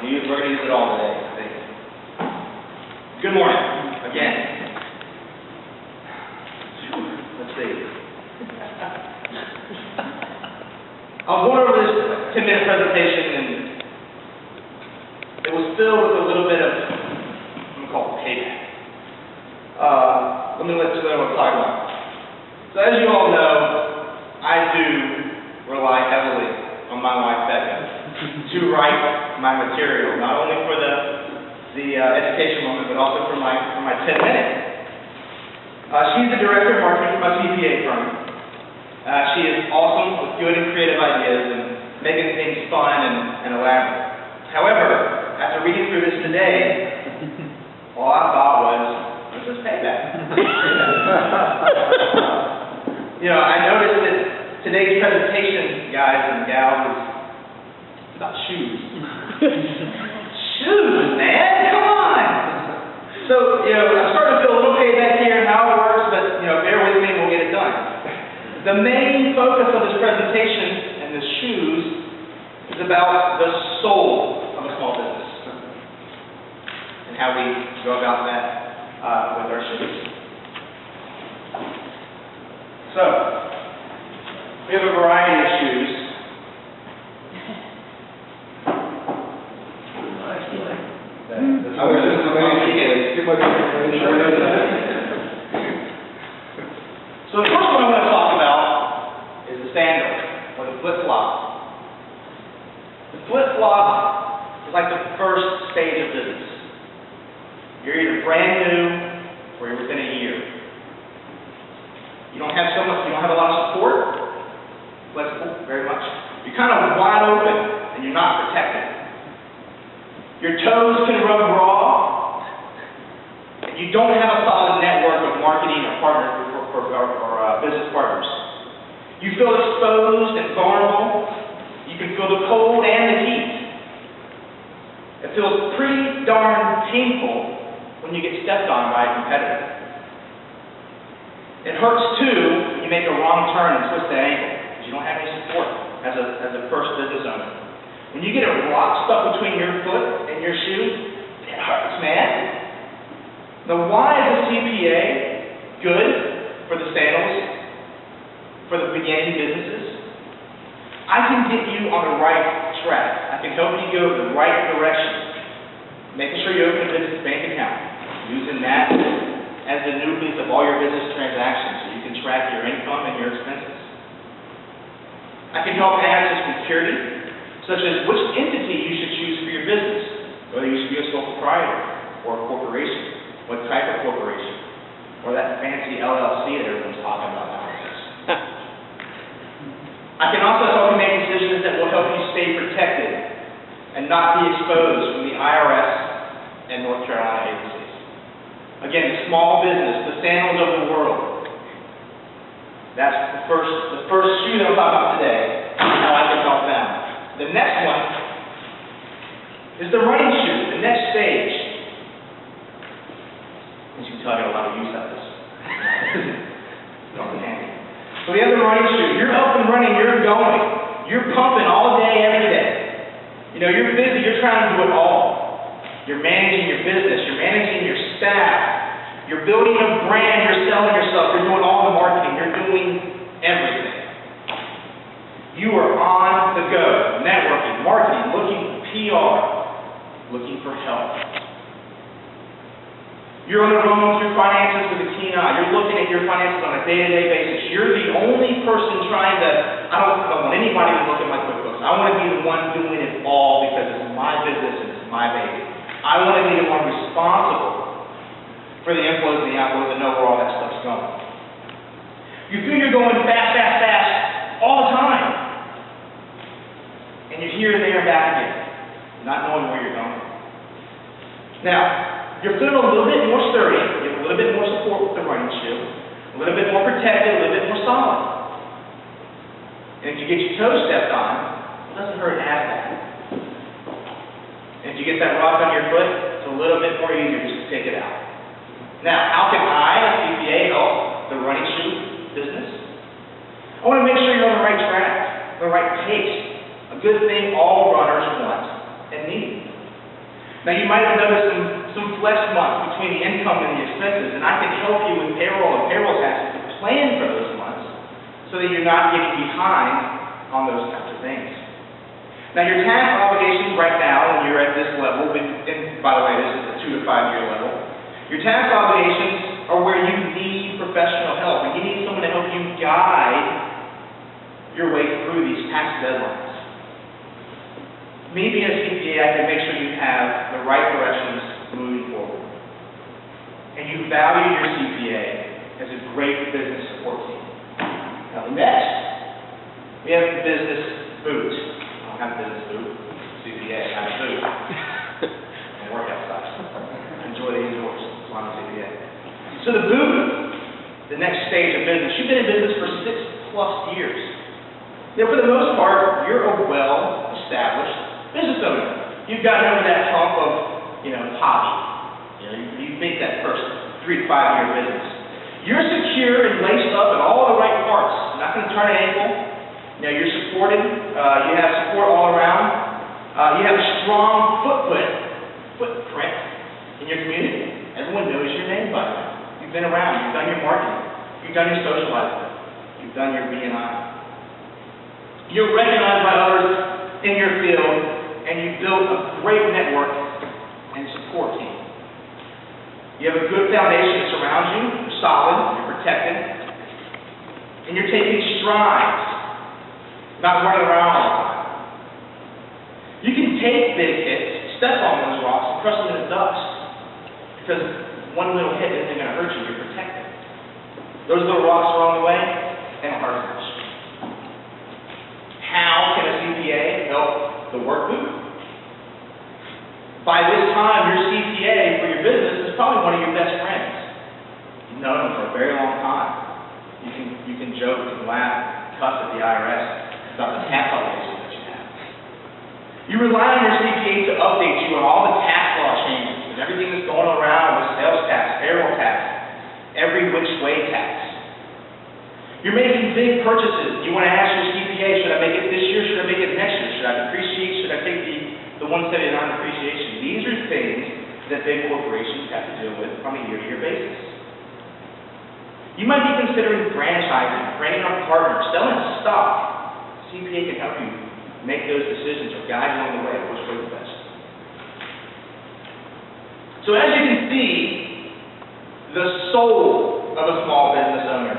We're going to use it all today, I think. Good morning, again. Let's see. I was going over this 10-minute presentation, and it was filled with a little bit of, I'm going to call it payback. Let me let you know what I'm talking about. So as you all know, I do rely heavily on my wife, Becca, to write my material, not only for the education moment, but also for my 10 minutes. She's the director of marketing for my CPA firm. She is awesome with good and creative ideas and making things fun and elaborate. However, after reading through this today, all I thought was, this is payback. I noticed that today's presentation, guys and gals, is about shoes. Shoes, man, come on! So, I'm starting to feel a little payback here and how it works, but, bear with me and we'll get it done. The main focus of this presentation and the shoes is about the soul of a small business and how we go about that with our shoes. So, we have a variety of shoes. I was just too much information. So the first one I want to talk about is the sandal, or the flip-flop. The flip-flop is like the first stage of business. You're either brand new or you're within a year. You don't have a lot of support, flexible, very much. You're kind of wide open and you're not protected. Your toes can rub raw, and you don't have a solid network of marketing or partners or business partners. You feel exposed and vulnerable. You can feel the cold and the heat. It feels pretty darn painful when you get stepped on by a competitor. It hurts too when you make a wrong turn and twist the ankle because you don't have any support as a first business owner. When you get a rock stuck between your foot and your shoe, it hurts, man. Now, why is a CPA good for the sandals, for the beginning businesses? I can get you on the right track. I can help you go the right direction. Making sure you open a business bank account, using that as the nucleus of all your business transactions so you can track your income and your expenses. I can help add some security, such as which entity you should choose for your business, whether you should be a sole proprietor or a corporation, what type of corporation, or that fancy LLC that everyone's talking about nowadays. I can also help you make decisions that will help you stay protected and not be exposed from the IRS and North Carolina agencies. Again, the small business, the sandals of the world. That's the first shoe that I'm talking about today, how I can help them. The next one is the running shoe, the next stage. As you can tell, I got a lot of use out of this. So we have the running shoe. You're up and running, you're going. You're pumping all day, every day. You're busy, you're trying to do it all. You're managing your business, you're managing your staff, you're building a brand, you're selling yourself, you're doing all the marketing, you're doing everything. You are on the go, networking, marketing, looking for PR, looking for help. You're on the road through finances with a keen eye. You're looking at your finances on a day-to-day basis. You're the only person trying to, I don't want anybody to look at my QuickBooks. I want to be the one doing it all because it's my business and it's my baby. I want to be the one responsible for the inflows and the outflows and know where all that stuff's going. You feel you're going fast all the time. And you're here, there, and back again, not knowing where you're going. Now, you're feeling a little bit more sturdy, you have a little bit more support with the running shoe, a little bit more protected, a little bit more solid. And if you get your toes stepped on, it doesn't hurt as bad. And if you get that rock on your foot, it's a little bit more easier just to pick it out. Now, how can I, as CPA, help the running shoe business? I want to make sure you're on the right track, the right pace. A good thing all runners want and need. Now, you might have noticed some flex months between the income and the expenses, and I can help you with payroll and payroll taxes to plan for those months so that you're not getting behind on those types of things. Now, your tax obligations right now, when you're at this level, and by the way, this is a 2 to 5 year level, your tax obligations are where you need professional help, and you need someone to help you guide your way through these tax deadlines. Me being a CPA, I can make sure you have the right directions moving forward. And you value your CPA as a great business support team. Now, next, we have the business boot. I don't have a business boot. CPA, I have a boot. And work outside. Enjoy the indoors. That's why I'm a CPA. So the boot, the next stage of business, you've been in business for 6+ years. Now, for the most part, you're a well-established business owner. You've gotten over that hump of, hobby. You make that first 3 to 5 year business. You're secure and laced up in all the right parts. You're not going to turn an ankle. You're supported. You have support all around. You have a strong footprint in your community. Everyone knows your name by now. You've been around. You've done your marketing. You've done your socializing. You've done your B&I. You're recognized by others in your field, and you've built a great network and support team. You have a good foundation that surrounds you. You're solid. You're protected. And you're taking strides, not running around all the time. You can take big hits, step on those rocks, and crush them into dust. Because one little hit isn't going to hurt you. You're protected. Those little rocks along the way, and a hard touch. How can a CPA help the work boot? By this time, your CPA for your business is probably one of your best friends. You've known them for a very long time. You can joke and laugh, cuss at the IRS about the tax obligations that you have. You rely on your CPA to update you on all the tax law changes and everything that's going around with sales tax, payroll tax, every which way tax. You're making big purchases. You want to ask your CPA, should I make it this year? Should I make it next year? Should I depreciate? Should I take the 179 depreciation? These are things that big corporations have to deal with on a year-to-year basis. You might be considering franchising, bringing on partners, selling stock. CPA can help you make those decisions or guide you on the way of which way is best. So as you can see, the soul of a small business owner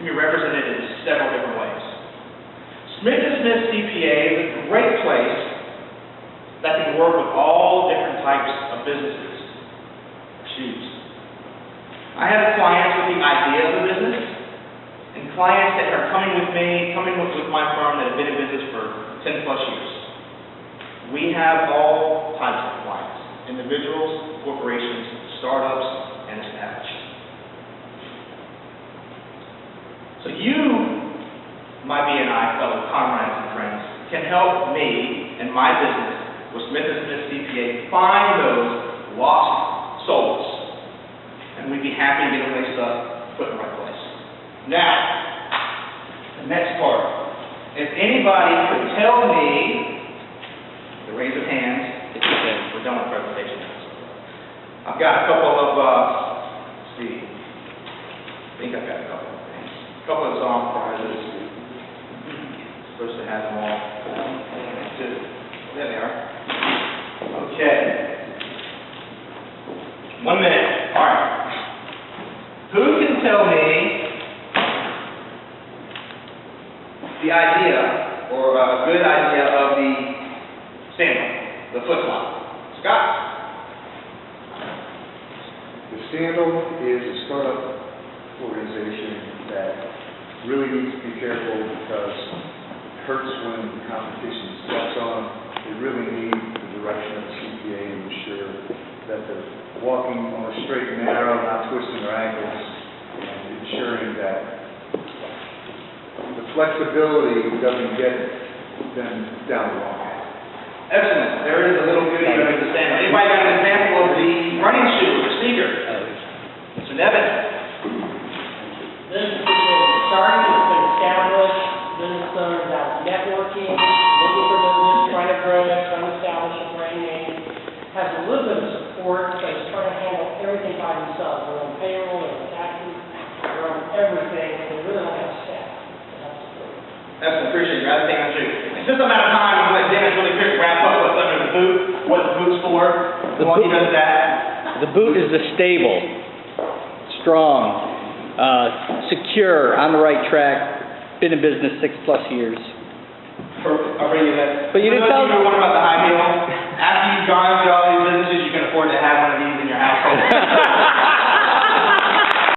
can be represented in several different ways. Smith & Smith CPA is a great place that can work with all different types of businesses or shoes. I have clients with the idea of a business and clients that are coming with my firm that have been in business for 10+ years. We have all types of clients, individuals, corporations, startups, and established. So you, my B&I fellow comrades and friends, can help me and my business with Smith & Smith CPA find those lost souls. And we'd be happy to get them laced up, put in the right place. Now, the next part. If anybody could tell me, the raise of hands, it's okay, we're done with presentation. I've got a couple of, let's see, I think I've got a couple of things. A couple of song prizes. Supposed to have them all. There they are. Okay. 1 minute. All right. Who can tell me the idea, or a good idea of the sandal, the foot slide? Scott? The Sandal is a startup organization that really needs to be careful because it hurts when the competition steps on. They really need the direction of the CPA to ensure that they're walking on a straight and narrow, not twisting their ankles, and ensuring that the flexibility doesn't get them down the wrong path. Excellent. There is a little goodie under the sandal. Anybody got an example of the running shoe, the sneaker? Mr. Nevin? This is starting, it's been established, business owners out networking, looking for business, trying to grow it, trying to establish a brand name, has a little bit payroll, their taxes, they're on everything, and they really don't have staff. That's the problem. That's appreciate your other thing on too. It's just a matter of time, I'm gonna let Dennis really quick wrap up what's under the boot, what the boot's for, while he does that. The boot is the stable, strong, secure, on the right track, been in business 6+ years. Perfect, I'll bring you that. But you didn't tell- You were wondering about the high heel. After you've gone through all these businesses, you can afford to have one of these in your household.